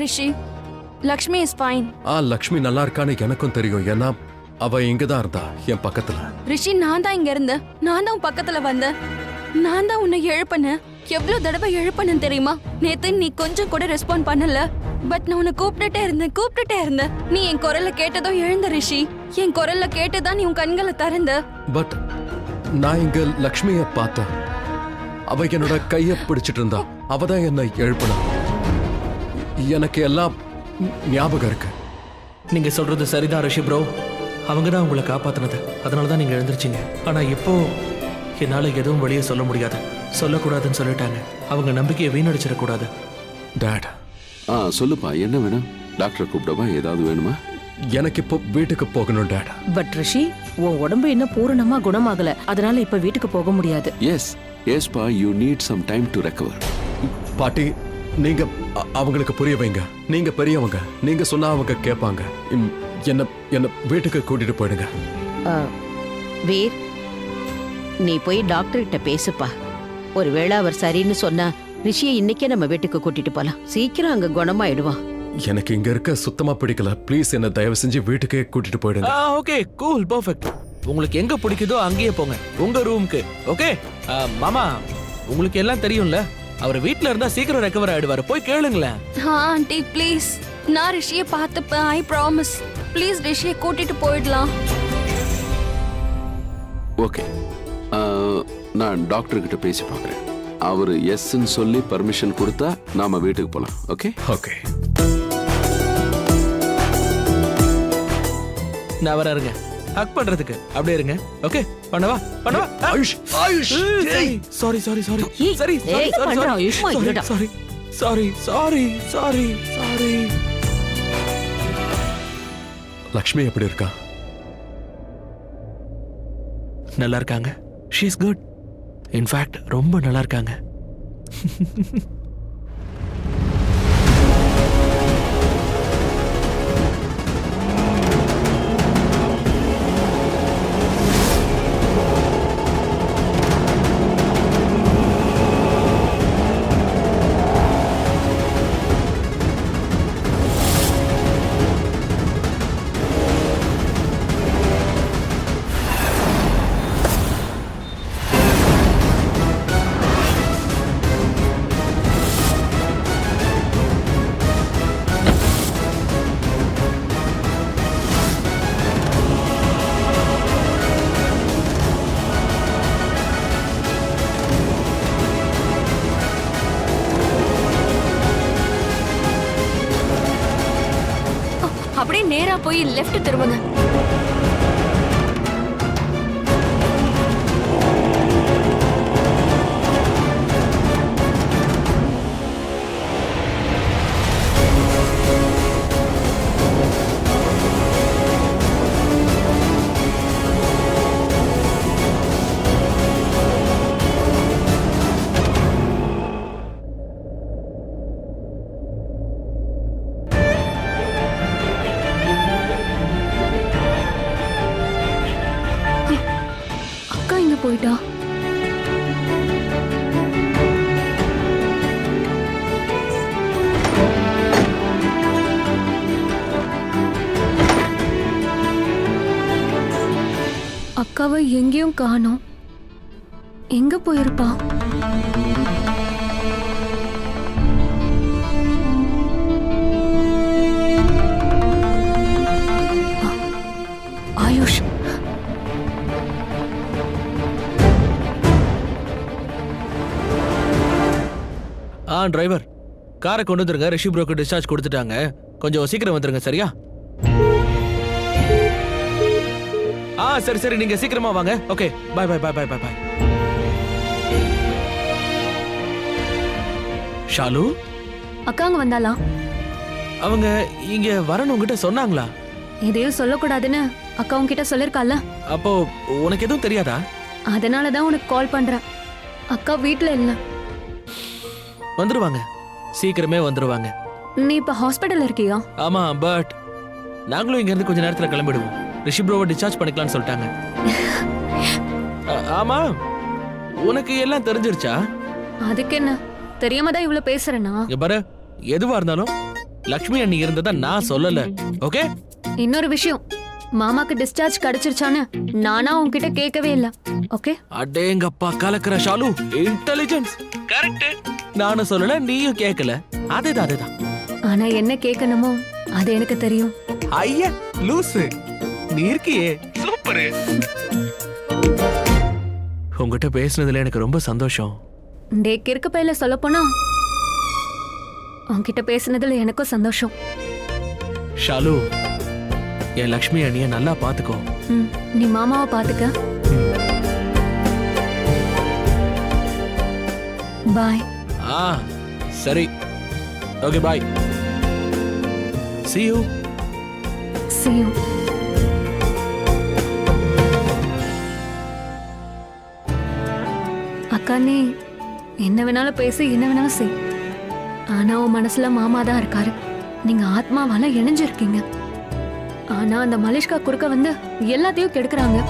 Rishi, Lakshmi is fine. Lakshmi நல்லா இருக்கான்னு எனக்கும் தெரியும். ஏன்னா அவ இங்கதான் இருந்தா என் பக்கத்துல. ரிஷி, நான் தான் இங்க இருந்தேன். நான் தான் உன் பக்கத்துல வந்தேன். நான் தான் உன்னை எழுப்பினேன். எவ்வளவு தடவை எழுப்பினேன் தெரியுமா? நேத்து நீ கொஞ்சம் கூட ரெஸ்பாண்ட் பண்ணல. பட் நான் உன்னை கூப்பிட்டுட்டே இருந்தேன். நீ என் குரல்ல கேட்டதும் எழுந்த ரிஷி. என் குரல்ல கேட்டதான் நீ உன் கண்களை திறந்த. பட் நான் இங்க லக்ஷ்மிய பார்த்தேன். அவ என்னோட கைய பிடிச்சிட்டு இருந்தா. அவதான் என்னை எழுப்பினா. எனக்கு எல்லாம் ஞாபகம் இருக்கு. நீங்க சொல்றது சரிதான் ரிஷி ப்ரோ. அவங்க தான் உங்களை காப்பாத்தினது. அதனாலதான் நீங்க எழுந்திருச்சீங்க. ஆனா இப்போ என்னால எதுவும் வெளியே சொல்ல முடியாது. சொல்லக்கூடாதுன்னு சொல்லிட்டாங்க. அவங்க நம்பிக்கையை வீணடிச்சிடக்கூடாது. டாட், சொல்லுப்பா, என்ன வேணும்? டாக்டர் கூப்பிடவா? ஏதாவது வேணுமா? எனக்கு இப்போ வீட்டுக்கு போகணும் டாட். பட் ரிஷி, உன் உடம்பு இன்னும் பூரணமா குணமாகல. அதனால இப்ப வீட்டுக்கு போக முடியாது. எஸ்பா, you need some time to recover. பாட்டி, நீங்க அவங்களுக்கு புரிய வைங்க. நீங்க பெரியவங்க. நீங்க சொன்னா அவங்க கேட்பாங்க. என்ன வீட்டுக்கு கூட்டிட்டு போயிடுங்க. வீர், நீ போய் டாக்டர் கிட்ட பேசுப்பா. ஒருவேளை அவர் சரின்னு சொன்னா ரிஷியை இன்னைக்கே நம்ம வீட்டுக்கு கூட்டிட்டு போலாம். சீக்கிரம் அங்க குணமாயிடுவான். எனக்கு இங்க இருக்க சுத்தமா பிடிக்கல. ப்ளீஸ் என்ன தயவு செஞ்சு வீட்டுக்கே கூட்டிட்டு போயிடுங்க. Okay, cool, perfect. உங்களுக்கு எங்க பிடிக்குதோ அங்கேயே போங்க, உங்க ரூமுக்கு. ஓகே மாமா, உங்களுக்கு எல்லாம் தெரியும்ல. அவர் வீட்ல இருந்தா சீக்கிரம் ரெக்கவர் ஆயிடுவாரு. போய் கேளுங்களேன். ஆண்டி ப்ளீஸ், நான் ரிஷியை பார்த்துப்பேன். I promise. ப்ளீஸ் ரிஷியை கூட்டிட்டு போயிடலாம். ஓகே, நான் டாக்டர் கிட்ட பேசி பார்க்குறேன். அவர் எஸ்ன்னு சொல்லி பர்மிஷன் கொடுத்தா நாம வீட்டுக்கு போலாம். Okay okay. நான் வரேங்க ஹக் பண்றதுக்கு. அப்படியே இருங்க. ஓகே, பண்ணவா? AYUSH, AYUSH. Sorry sorry sorry ஏய், சரி ஏய், பண்றா, ஆயுஷ், இருடா. Sorry sorry sorry sorry sorry. Lakshmi எப்படி இருக்கா? நல்லா இருக்காங்க. She is good. இன்ஃபேக்ட் ரொம்ப நல்லா இருக்காங்க. அப்படியே நேரா போய் லெஃப்ட் திரும்புங்க. போயிட்டா. அக்காவை எங்கேயும் காணோம். எங்க போயிருப்பா? ஆயுஷ், டிரைவர், காரை கொண்டு வந்துருங்க. ரிஷி ப்ரோக்கு டிஸ்சார்ஜ் கொடுத்துட்டாங்க. கொஞ்சம் சீக்கிரம் வந்துருங்க. சரியா? சரி சரி, நீங்க சீக்கிரமா வாங்க. Okay, bye bye bye bye bye bye. Shalu, அக்காங்க வந்தாளா? அவங்க இங்க வரணும் உங்ககிட்ட சொன்னாங்களா? எதையும் சொல்லக்கூடாதுன்னு அக்கா உன்கிட்ட சொல்லிருக்கால. அப்போ உனக்கு எதுவும் தெரியாதா? அதனாலதான் உனக்கு கால் பண்றேன். அக்கா வீட்ல இல்ல. வந்துருவாங்க, சீக்கிரமே வந்துருவாங்க. நீ இப்ப ஹாஸ்பிடல்ல இருக்கியா? ஆமா, பட் நாங்களும் இங்க இருந்து கொஞ்ச நேரத்துல கிளம்பிடுவோம். ரிஷி ப்ரோவை டிஸ்சார்ஜ் பண்ணிக்கலாம்னு சொல்லிட்டாங்க. ஆமா, உனக்கு எல்லாம் தெரிஞ்சிருச்சா? அதுக்கு என்ன, தெரியாம தான் இவ்வளவு பேசுறேனா? பாரு, எதுவா இருந்தாலும் லக்ஷ்மி அண்ணி இருந்ததா நான் சொல்லல. ஓகே? இன்னொரு விஷயம், மாமாக்கு டிஸ்சார்ஜ் கிடைச்சிருச்சான்னு நானா உன்கிட்ட கேட்கவே இல்ல. ஓகே? அடேங்கப்பா கலக்கற ஷாலு, இன்டெலிஜென்ஸ். கரெக்ட். நானும் சொல்லல, நீயும் கேட்கல. அதேதான். ஆனா என்ன கேட்கணுமோ அது எனக்கு தெரியும். ஐயா லூசு, நீ இருக்கியே சூப்பர். உங்ககிட்ட பேசுனதுல எனக்கு ரொம்ப சந்தோஷம். டே கிறுக்கு பையில சொல்ல போனா உன்கிட்ட பேசுனதுல எனக்கும் சந்தோஷம். ஷாலு, என் லக்ஷ்மி அண்ணிய நல்லா பாத்துக்கோ. நீ மாமாவை பாத்துக்க. பாய். சரி. Okay bye. See you. See you. அக்கா, நீ என்ன வேணாலும் பேசி என்ன வேணாலும் செய். ஆனா உன் மனசுல மாமா தான் இருக்காரு. நீங்க ஆத்மாவால இணைஞ்சிருக்கீங்க. ஆனா அந்த மலிஷ்கா குறுக்க வந்து எல்லாத்தையும் கெடுக்குறாங்க.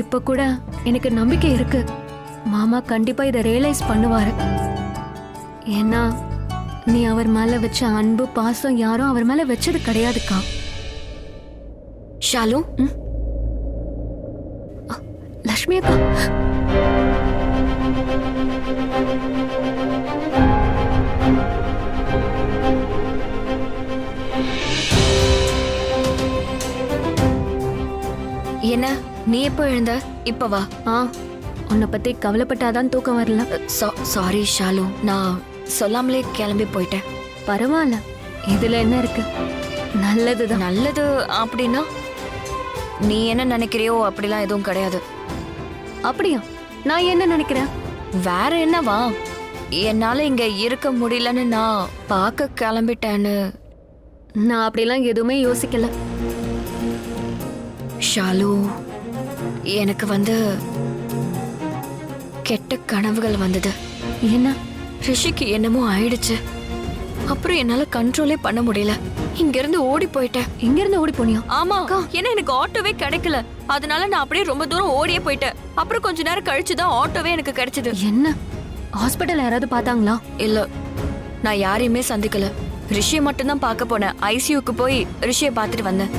இப்ப கூட எனக்கு நம்பிக்கை இருக்கு, மாமா கண்டிப்பா இதை ரியலைஸ் பண்ணுவாரு. ஏன்னா நீ அவர் மேல வச்ச அன்பு பாசம் யாரும் அவர் மேல வச்சது கிடையாதுக்கா. ஷாலு, லக்ஷ்மி அக்கா. என்ன நீ எப்போ எழுந்த? இப்ப வா. உன்னை பத்தி கவலைப்பட்டாதான் தூக்கம் வரல. சாரி ஷாலு, நான் சொல்லாமலே கிளம்பி போயிட்டேன். பரவாயில்ல, இதுல என்ன இருக்கு? நல்லதுதான். நல்லது அப்படின்னா நீ என்ன நினைக்கிறியோ அப்படிலாம் எதுவும் கிடையாது. அப்படியா? நான் என்ன நினைக்கிறேன்? வேற என்னவா, என்னால இங்க இருக்க முடியலன்னு நான் பார்க்க கிளம்பிட்டேன்னு. நான் அப்படிலாம் எதுவுமே யோசிக்கல. ஷாலு, எனக்கு கெட்ட கனவுகள் வந்தது. என்ன? ரிஷிக்கு என்னமோ ஆயிடுச்சு. அப்புறம் என்னால கண்ட்ரோலே பண்ண முடியல. இங்க இருந்து ஓடி போயிட்டேன். இங்க இருந்து ஓடி போனியா? ஆமா, ஏன்னா எனக்கு ஆட்டோவே கிடைக்கல. அதனால நான் அப்படியே ரொம்ப தூரம் ஓடியே போயிட்டேன். அப்புறம் கொஞ்ச நேரம் கழிச்சுதான் ஆட்டோவே எனக்கு கிடைச்சது. என்ன? ஹாஸ்பிட்டல் யாராவது பார்த்தாங்களா? இல்ல, நான் யாரையுமே சந்திக்கல. ரிஷியை மட்டும்தான் பார்க்க போனேன். ஐசியூக்கு போய் ரிஷியை பார்த்துட்டு வந்தேன்.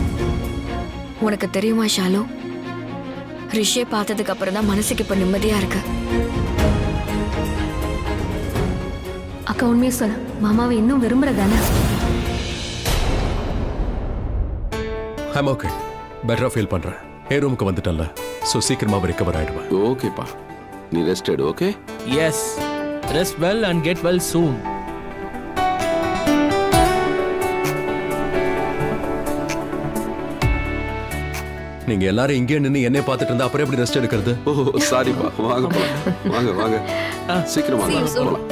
உனக்கு தெரியுமா ஷாலு, ரிஷியை பார்த்ததுக்கு அப்புறம் தான் மனசுக்கு இப்ப நிம்மதியா இருக்கு. அக்கா, உண்மையை சொல்ல, மாமாவை இன்னும் விரும்புறதானே? ஐம் ஓகே, பெட்டரா ஃபீல் பண்றேன். என் ரூமுக்கு வந்துட்டல்ல, ஸோ சீக்கிரமா ரிகவர் ஆயிடுவேன். ஓகேப்பா, நீ ரெஸ்ட் எடு. Okay? Yes, rest well and get well soon. நீங்க எல்லாரும் இங்கே நின்று என்னைய பார்த்துட்டு இருந்தா அப்புறம் எப்படி ரெஸ்ட் எடுக்கிறது? ஓ சாரிப்பா, வாங்க வாங்க வாங்க, சீக்கிரம் வாங்க போலாம்.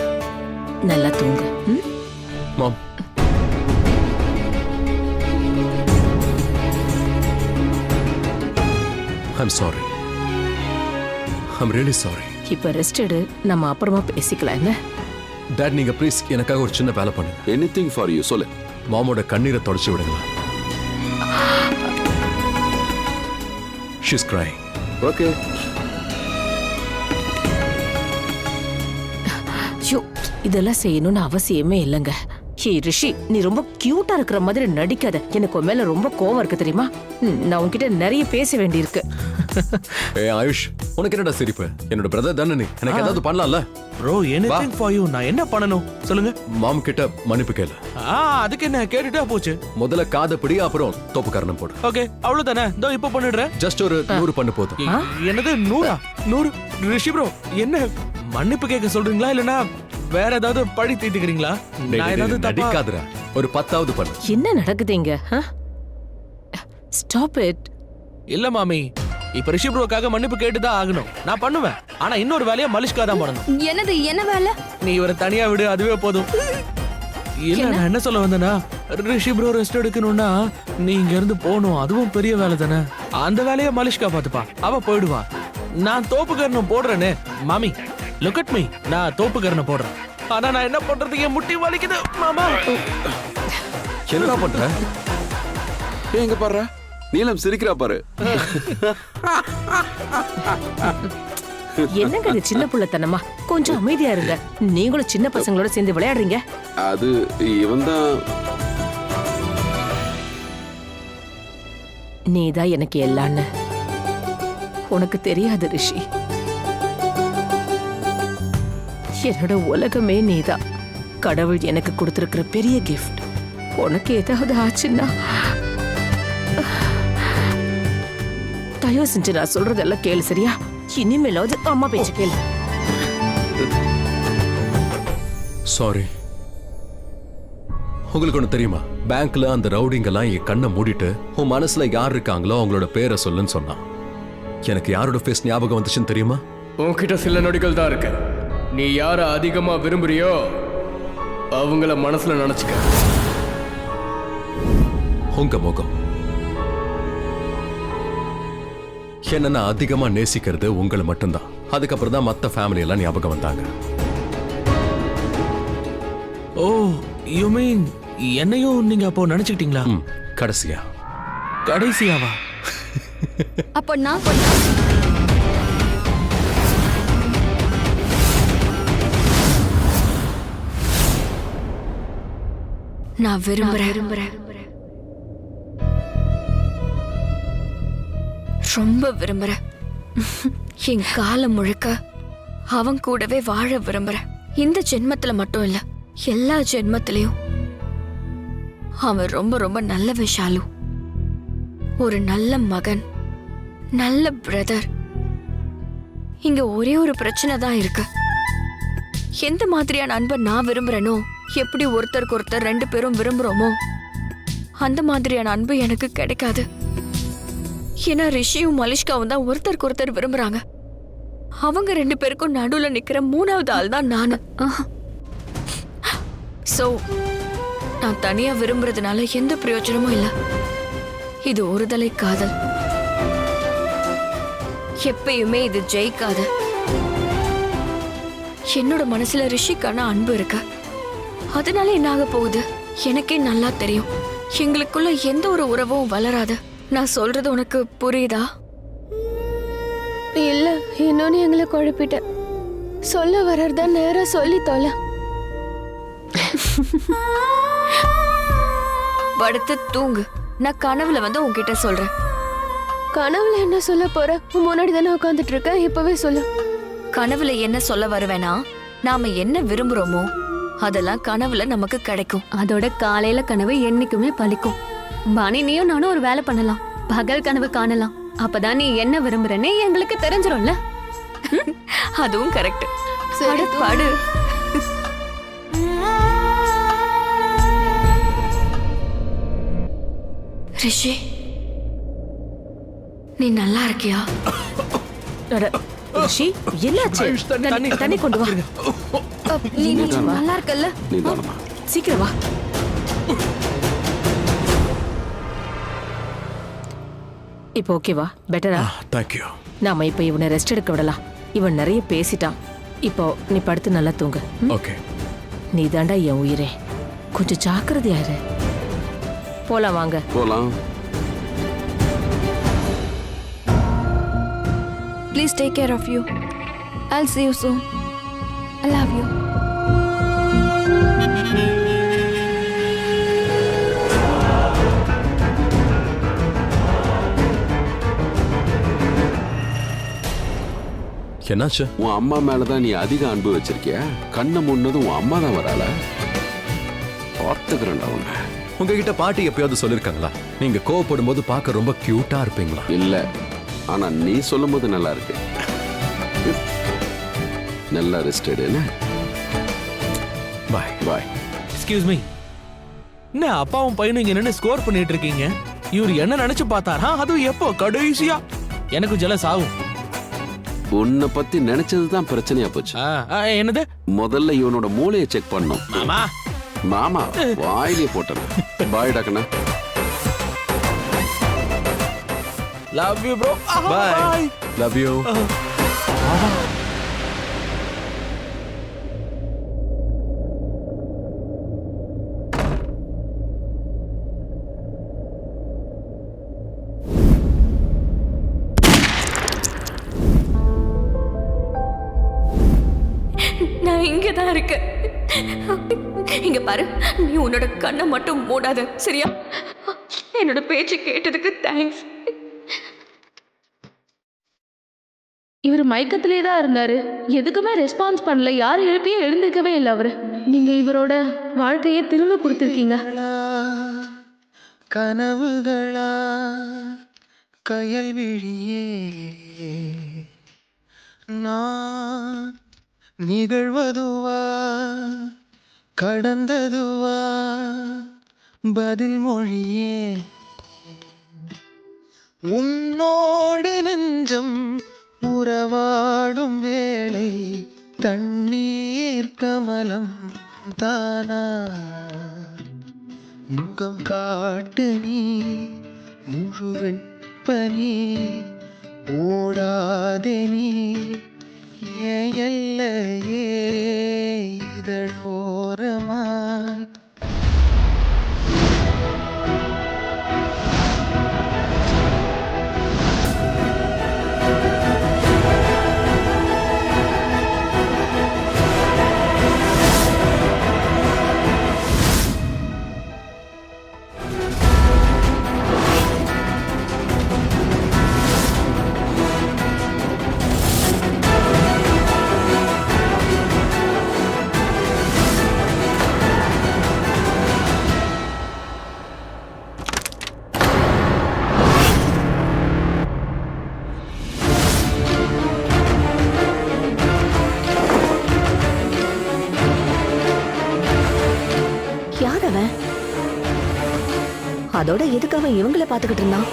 நல்லா தூங்கு. Mom, I'm sorry. I'm really sorry. இப்ப ரெஸ்ட் எடு, நம்ம அப்புறமா பேசிக்கலாம். என்ன டாட், நீங்க ப்ளீஸ் எனக்காக ஒரு சின்ன வேலை பண்ணுங்க. எனிதிங் ஃபார் யூ, சொல்லு. மாமோட கண்ணீரை தொடச்சு விடுங்க. She's crying. ஓகே. ஐயோ, இதெல்லாம் செய்யணும்னு அவசியமே இல்லைங்க. ஹே ரிஷி, நீ ரொம்ப கியூட்டா இருக்கிற மாதிரி நடிக்காத. எனக்கு உன் மேல ரொம்ப கோவம் இருக்கு தெரியுமா? நான் உன்கிட்ட நிறைய பேச வேண்டியிருக்கு. ஆயுஷ், உனக்கு என்னடா சிரிப்பு? என்னோட பிரதர் தானே நீ, எனக்கு ஏதாவது பண்ணலாம்ல? Bro, anything for you. நான் என்ன பண்ணணும் சொல்லுங்க? மாம் கிட்ட மன்னிப்பு கேளு. அதுக்கு என்ன கேட்டுட்டா போச்சு. முதல்ல காதை பிடி, அப்புறம் தோப்பு காரணம் போடு. ஓகே, அவ்வளவுதானே. இதோ இப்ப பண்ணிடுறேன். ஜஸ்ட் ஒரு 100 பண்ணு போதும். என்னது 100? 100? ரிஷி ப்ரோ, என்ன மன்னிப்பு கேட்க சொல்றீங்களா இல்லனா வேற ஏதாவது பழி தீர்த்துக்கிறீங்களா? நான் ஏதாவது நடிக்காதடா, ஒரு 10வது பண்ணு. என்ன நடக்குதுங்க? Stop it. இல்ல மாமி, இப்ப ரிஷி ப்ரோக்காக மன்னிப்பு கேட்டுதான் ஆகணும். நான் பண்ணுவேன், ஆனா இன்னொரு வேலையை மலிஷ்கா தான் பண்ணணும். என்னது? என்ன வேலை? நீ இவரை தனியா விடு, அதுவே போதும். இல்ல, நான் என்ன சொல்ல வந்தேன்னா, ரிஷி ப்ரோ ரெஸ்ட் எடுக்கணும்னா நீ இங்க இருந்து போகணும். அதுவும் பெரிய வேலை தானே. அந்த வேலையை மலிஷ்கா பாத்துப்பா, அவ போயிடுவா. நான் தோப்புக்கரணம் போடுறேன்னு. மாமி லுக் அட் மீ, நான் தோப்புக்கரணம் போடுறேன். ஆனா நான் என்ன பண்றது, என் முட்டி வலிக்குது மாமா. என்னடா பண்ற? எங்க பாரு, நீலம் சிரிக்கிறா பாரு. என்னங்க இது சின்ன புள்ளத்தனமா? கொஞ்சம் அமைதியா இருங்க. நீங்களும் சின்ன பசங்களோட சேர்ந்து விளையாடுறீங்க. அது இவன் தான். நீதான் எனக்கு எல்லான்னு உனக்கு தெரியாது ரிஷி. என்னோட உலகமே நீதான். கடவுள் எனக்கு கொடுத்திருக்கிற பெரிய கிஃப்ட். உனக்கு ஏதாவது ஆச்சுன்னா தயவு செஞ்சு நான் சொல்றதெல்லாம் கேளு, சரியா? இனிமேலாவது அம்மா பேச்சு கேளு. சாரி. உங்களுக்கு ஒண்ணு தெரியுமா, பேங்க்ல அந்த ரவுடிங்க எல்லாம் என் கண்ணை மூடிட்டு உன் மனசுல யார் இருக்காங்களோ அவங்களோட பேரை சொல்லுன்னு சொன்னான். எனக்கு யாரோட ஃபேஸ் ஞாபகம் வந்துச்சுன்னு தெரியுமா? உன்கிட்ட சில நொடிகள் தான் இருக்கு. நீ யார அதிகமா விரும்புறியோ அவங்கள மனசுல நினைச்சுக்க. உங்க முகம். என்ன நான் அதிகமா நேசிக்கிறது உங்களை மட்டும்தான். அதுக்கப்புறம் தான் மத்த ஃபேமிலி எல்லாம் ஞாபகம் வந்தாங்க. ஓ, யூ மீன் என்னையும் நீங்க அப்போ நினைச்சுக்கிட்டீங்களா? கடைசியா. கடைசியாவா? அப்போ நான் விரும்புறேன். ரொம்ப விரும்புறேன். என் காலம் முழுக்க அவன் கூடவே வாழ விரும்புறேன். இந்த ஜென்மத்துல மட்டும் இல்ல, எல்லா ஜென்மத்திலையும். அவன் ரொம்ப ரொம்ப நல்ல விஷாலு. ஒரு நல்ல மகன், நல்ல பிரதர். இங்க ஒரே ஒரு பிரச்சனை தான் இருக்கு. எந்த மாதிரியான அன்பை நான் விரும்புறேனோ, எப்படி ஒருத்தருக்கு ஒருத்தர் 2 பேரும் விரும்புறோமோ அந்த மாதிரியான அன்பு எனக்கு கிடைக்காது. ஏன்னா ரிஷியும் மலிஷ்காவும் தான் ஒருத்தருக்கு ஒருத்தர் விரும்புறாங்க. அவங்க 2 பேருக்கும் நடுவுல நிக்கிற 3வது ஆள் தான் நானு. சோ நான் தனியா விரும்புறதுனால எந்த பிரயோஜனமும் இல்ல. இது ஒருதலை காதல். எப்பயுமே இது ஜெயிக்காது. என்னோட மனசுல ரிஷிக்கான அன்பு இருக்கு. அதனால என்ன ஆக போகுது எனக்கே நல்லா தெரியும். எங்களுக்குள்ள எந்த ஒரு உறவும் வளராது. நான் சொல்றது உனக்கு புரியுதா? இல்ல, இன்னொன்னு எங்களை குழப்பிட்ட. சொல்ல வர்றதா நேரா சொல்லி தொலை. படுத்து தூங்கு. நான் கனவுல வந்து உன்கிட்ட சொல்றேன். கனவுல என்ன சொல்ல போற? உன் முன்னாடி தானே உட்காந்துட்டு இருக்க, இப்பவே சொல்லு. கனவுல என்ன சொல்ல வருவேனா, நாம என்ன விரும்புறோமோ அதெல்லாம் கனவுல நமக்கு கிடைக்கும். அதோட காலையில கனவு என்னைக்குமே பலிக்கும். பாணி, நீயும் நானும் ஒரு வேலை பண்ணலாம். பகல் கனவு காணலாம். அப்பதான் நீ என்ன விரும்புறேன்னு எங்களுக்கு தெரிஞ்சிரும்ல. அதுவும் கரெக்ட். பாடு. ரிஷி, நீ நல்லா இருக்கியா? ரிஷி, என்னாச்சு? தண்ணி கொண்டு வா. நீ நல்லா இருக்கல்ல? நீ தானமா? சீக்கிரம் வா. இப்போ ஓகேவா? பெட்டரா? தேங்க்யூ. நாம இப்ப இவனை ரெஸ்ட் எடுக்க விடலாம். இவன் நிறைய பேசிட்டான். இப்போ நீ படுத்து நல்லா தூங்கு. ஓகே. நீ தாண்டா என் உயிரே. கொஞ்சம் ஜாக்கிரதையா இரு. போலாம் வாங்க. போலாம். Please take care of you. I'll see you soon. I love you. என்னாச்சு? உன் அம்மா மேலதான் நீ அதிக அன்பு வச்சிருக்கிய. கண்ணை முன்னதும் உன் அம்மா தான் வரால. பார்த்துக்கிறேன்டா உன்னை. உங்ககிட்ட பாட்டி எப்பயாவது சொல்லிருக்காங்களா நீங்க கோவப்படும் போது பார்க்க ரொம்ப கியூட்டா இருப்பீங்களா? இல்ல, ஆனா நீ சொல்லும் போது நல்லா இருக்கு. நல்லா ரெஸ்ட் எடு. பாய். பாய். Excuse me. என்ன அப்பாவும் பையனும் இங்க நின்னு ஸ்கோர் பண்ணிட்டு இருக்கீங்க? இவர் என்ன நினைச்சு பார்த்தாரா? அதுவும் எப்போ? கடைசியா எனக்கு ஜெலஸ் ஆகும். உன்னை பத்தி நினைச்சதுதான் பிரச்சனையா போச்சு. என்னது? முதல்ல இவனோட மூளையை செக் பண்ணும். மாமா மாமா வாயிலே போட்டேன். பாய் டாக்கண்ணா. Love you bro. Bye. Love you. தான் இருக்கு. இங்க பாரு, நீ உன்னோட கண்ணை மட்டும் மூடாத, சரியா? என்னோட பேச்சு கேட்டதுக்கு தேங்க்ஸ். இவர் மயக்கத்திலே தான் இருந்தாரு, எதுக்குமே ரெஸ்பான்ஸ் பண்ணல, யாரும் எழுப்பியே எழுந்திருக்கவே இல்லை அவரு. நீங்க இவரோட வாழ்க்கையை திரும்ப கொடுத்துருக்கீங்க. கனவுகளா கயல் விழியே நான் நிகழ்வதுவா கடந்ததுவா பதில் மொழியே உன்னோடு நெஞ்சம் உறவாடும் வேளை தண்ணீர் கமலம் தானா முகம் காட்டு நீ முழுவெப்பனி ஓடாதே நீ ஏல்லையே இதழோரமாய் அதோட எதுக்கு அவன் இவங்கள பாத்துக்கிட்டு இருந்தான்?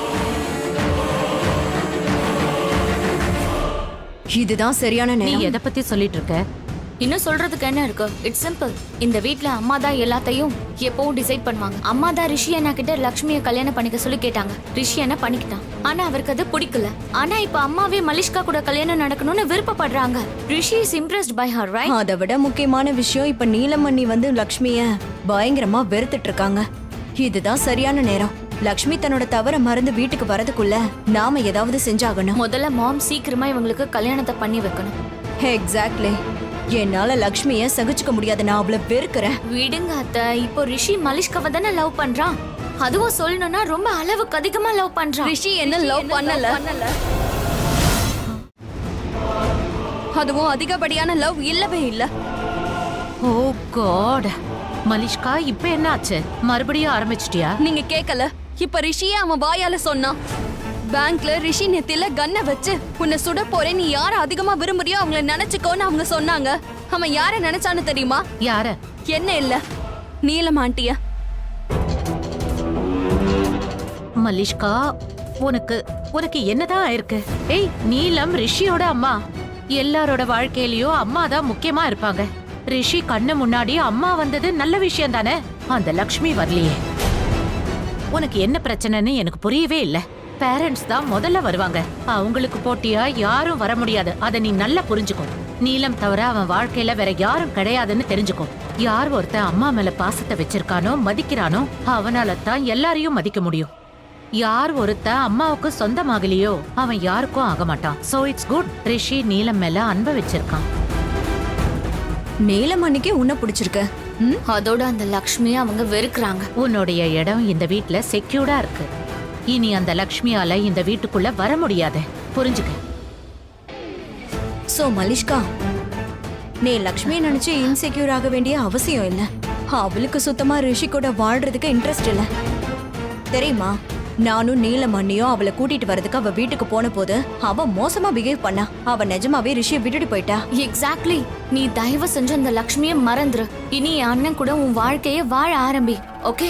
இதுதான் சரியான நீ நேரம். எதை பத்தி சொல்லிட்டு இருக்க? இன்னும் சொல்றதுக்கு என்ன இருக்கு? It's simple. இந்த வீட்ல அம்மா தான் எல்லாத்தையும் எப்பவும் டிசைட் பண்ணுவாங்க. அம்மா தான் ரிஷி அண்ணா கிட்ட லக்ஷ்மியை கல்யாணம் பண்ணிக்க சொல்லி கேட்டாங்க. ரிஷி அண்ணா பண்ணிக்கிட்டான். ஆனா அவருக்கு அது பிடிக்கல. ஆனா இப்ப அம்மாவே மலிஷ்கா கூட கல்யாணம் நடக்கணும்னு விருப்பப்படுறாங்க. Rishi is impressed by her, right? அதை விட முக்கியமான விஷயம், இப்ப நீலமணி வந்து லக்ஷ்மிய பயங்கரமா வெறுத்துட்டு இருக்காங்க. இதுதான் சரியான நேரம். லக்ஷ்மி தன்னோட தவற மறந்து வீட்டுக்கு வரதுக்குள்ள நாம ஏதாவது செஞ்சாகணும். முதல்ல மாம் சீக்கிரமா இவங்களுக்கு கல்யாணத்தை பண்ணி வைக்கணும். எக்ஸாக்ட்லி. என்னால லக்ஷ்மிய சகிச்சுக்க முடியாது, நான் அவளை வெறுக்கிறேன். விடுங்க அத்தை, இப்போ ரிஷி மலிஷ்காவை தானே லவ் பண்றான். அதுவும் சொல்லணும்னா ரொம்ப அளவுக்கு அதிகமா லவ் பண்றான். ரிஷி என்ன லவ் பண்ணல, அதுவும் அதிகப்படியான லவ் இல்லவே இல்ல. ஓ காட், மலிஷ்கா இப்ப என்ன ஆச்சு? மறுபடியும் ஆரம்பிச்சிட்டியா? நீங்க கேக்கல, இப்ப ரிஷியே அவன் வாயால சொன்னான். பேங்க்ல ரிஷி நெத்தில கண்ணை வச்சு உன்னை சுட போறேன், நீ யார அதிகமா விரும்புறியோ அவங்கள நினைச்சுக்கோன்னு அவங்க சொன்னாங்க. அவன் யார நினைச்சான்னு தெரியுமா? யார? என்ன இல்ல, நீலம் ஆண்டிய. மலிஷ்கா, உனக்கு என்னதான் ஆயிருக்கு? ஏய், நீலம் ரிஷியோட அம்மா. எல்லாரோட வாழ்க்கையிலயும் அம்மா தான் முக்கியமா இருப்பாங்க. ரிஷி கண்ணு முன்னாடி அம்மா வந்தது நல்ல விஷயம் தானே. அந்த லக்ஷ்மி வரலையே. உனக்கு என்ன பிரச்சனைன்னு எனக்கு புரியவே இல்ல. பேரண்ட்ஸ் தான் முதல்ல வருவாங்க. அவங்களுக்கு போட்டியா யாரும் வர முடியாது. அத நீ நல்லா புரிஞ்சுக்கோ. நீலம் தவிர அவன் வாழ்க்கையில வேற யாரும் கிடையாதுன்னு தெரிஞ்சுக்கோ. யார் ஒருத்தன் அம்மா மேல பாசத்தை வச்சிருக்கானோ, மதிக்கிறானோ, அவனால தான் எல்லாரையும் மதிக்க முடியும். யார் ஒருத்தன் அம்மாவுக்கு சொந்தமாகலையோ அவன் யாருக்கும் ஆக மாட்டான். So it's good. ரிஷி நீலம் மேல அன்பு வச்சிருக்கான். நீலமணிக்கு உன்னை பிடிச்சிருக்க. அதோட அந்த லக்ஷ்மியை அவங்க வெறுக்கிறாங்க. உன்னுடைய இடம் இந்த வீட்ல செக்யூர்டா இருக்கு. இனி அந்த லக்ஷ்மியால இந்த வீட்டுக்குள்ள வர முடியாது. புரிஞ்சுக்க. சோ மலிஷ்கா, நீ லக்ஷ்மியை நினைச்சு இன்செக்யூர் ஆக வேண்டிய அவசியம் இல்ல. அவளுக்கு சுத்தமா ரிஷி கூட வாழ்றதுக்கு இன்ட்ரெஸ்ட் இல்ல தெரியுமா? நானும் நீலமணியும் அவளை கூட்டிட்டு வரதுக்கு அவ வீட்டுக்கு போன போது அவ மோசமா பிஹேவ் பண்ணா. அவ நிஜமாவே ரிஷியை விட்டுட்டு போயிட்டா. எக்ஸாக்ட்லி. நீ தயவு செஞ்சு அந்த லக்ஷ்மியை மறந்துரு. இனி என் அண்ணன் கூட உன் வாழ்க்கைய வாழ ஆரம்பி. Okay?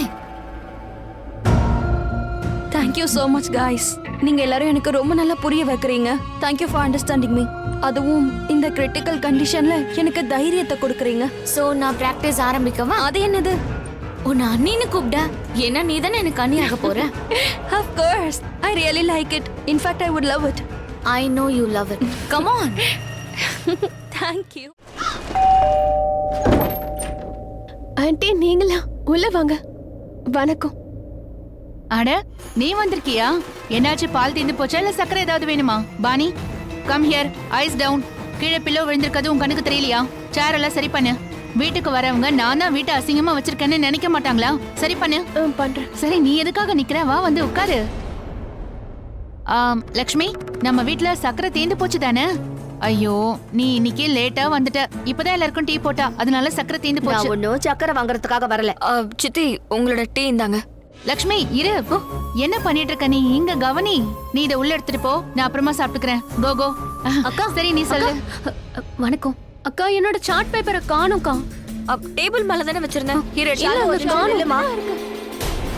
Thank you so much guys. நீங்க எல்லாரும் எனக்கு ரொம்ப நல்லா புரிய வைக்கிறீங்க. Thank you for understanding me. அதுவும் இந்த கிரிட்டிக்கல் கண்டிஷன்ல எனக்கு தைரியத்தை கொடுக்குறீங்க. சோ நான் பிராக்டிஸ் ஆரம்பிக்கவா? அது என்னது? உன்னை அண்ணின்னு கூப்பிட. ஏன்னா நீ தானே எனக்கு அண்ணியாக போற. Of course, I really like it. In fact, I would love it. I know you love it. Come on. Thank you. Aunty, நீங்களா? உள்ள வாங்க. வணக்கம். அட, நீ வந்திருக்கியா? என்னாச்சு? பால் தீந்து போச்சா இல்ல சக்கரை ஏதாவது வேணுமா? பானி, கம் ஹியர். Eyes down. கீழே பில்லோ விழுந்திருக்கிறது உன் கண்ணுக்கு தெரியலையா? சேர் எல்லாம் சரி பண்ணு. வீட்டுக்கு வரவங்க நான் தான் வீட்டை அசிங்கமா வச்சிருக்கேன்னு நினைக்க மாட்டாங்களா? சரி பண்ணு. பண்றேன். சரி, நீ எதுக்காக நிக்கிற? வா வந்து உட்காரு. லக்ஷ்மி, நம்ம வீட்ல சக்கரை தீந்து போச்சு தானே? ஐயோ, நீ இன்னைக்கு லேட்டா வந்துட்ட. இப்பதான் எல்லாருக்கும் டீ போட்டா, அதனால சக்கரை தீந்து போச்சு. ஒன்னும் சக்கரை வாங்குறதுக்காக வரல. சித்தி, உங்களோட டீ இந்தாங்க. லக்ஷ்மி, இரு. என்ன பண்ணிட்டு இருக்க நீ? இங்க கவனி. நீ இதை உள்ள எடுத்துட்டு போ, நான் அப்புறமா சாப்பிட்டுக்கிறேன். கோ. அக்கா சரி, நீ சொல்லு. வணக்கம் அக்கா, என்னோட சார்ட் பேப்பரை காணும்க்கா. டேபிள் மேல தானே வச்சிருந்தேன்.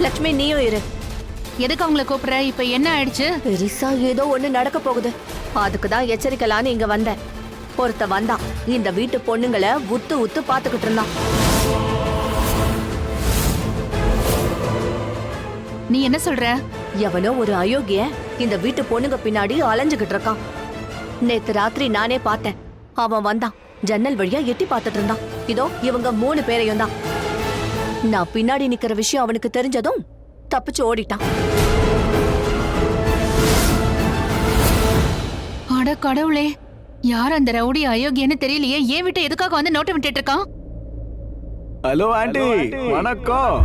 லக்ஷ்மி, நீயும் இரு. எதுக்கு அவங்கள கூப்பிடுற? இப்ப என்ன ஆயிடுச்சு? பெருசா ஏதோ ஒண்ணு நடக்க போகுது. அதுக்கு தான் எச்சரிக்கலான்னு இங்க வந்தேன். ஒருத்த வந்தான், இந்த வீட்டு பொண்ணுங்களை உத்து உத்து பாத்துக்கிட்டு இருந்தான். நீ என்ன சொல்ற? எவனோ ஒரு அயோக்கிய இந்த வீட்டு பொண்ணுங்க பின்னாடி அலைஞ்சுகிட்டு இருக்கான். நேத்து ராத்திரி நானே பார்த்தேன். அவன் வந்தான், ஜன்னல் வழியா எட்டி பார்த்துட்டு இருந்தான். இதோ இவங்க 3 பேரையும் தான். நான் பின்னாடி நிக்கிற விஷயம் அவனுக்கு தெரிஞ்சதும் தப்பிச்சு ஓடிட்டான். அட கடவுளே, யார் அந்த ரவுடி அயோக்கியன்னு தெரியலையே. ஏன் விட்டு எதுக்காக வந்து நோட்டம் விட்டுட்டு இருக்கான்? ஹலோ ஆண்டி, வணக்கம்.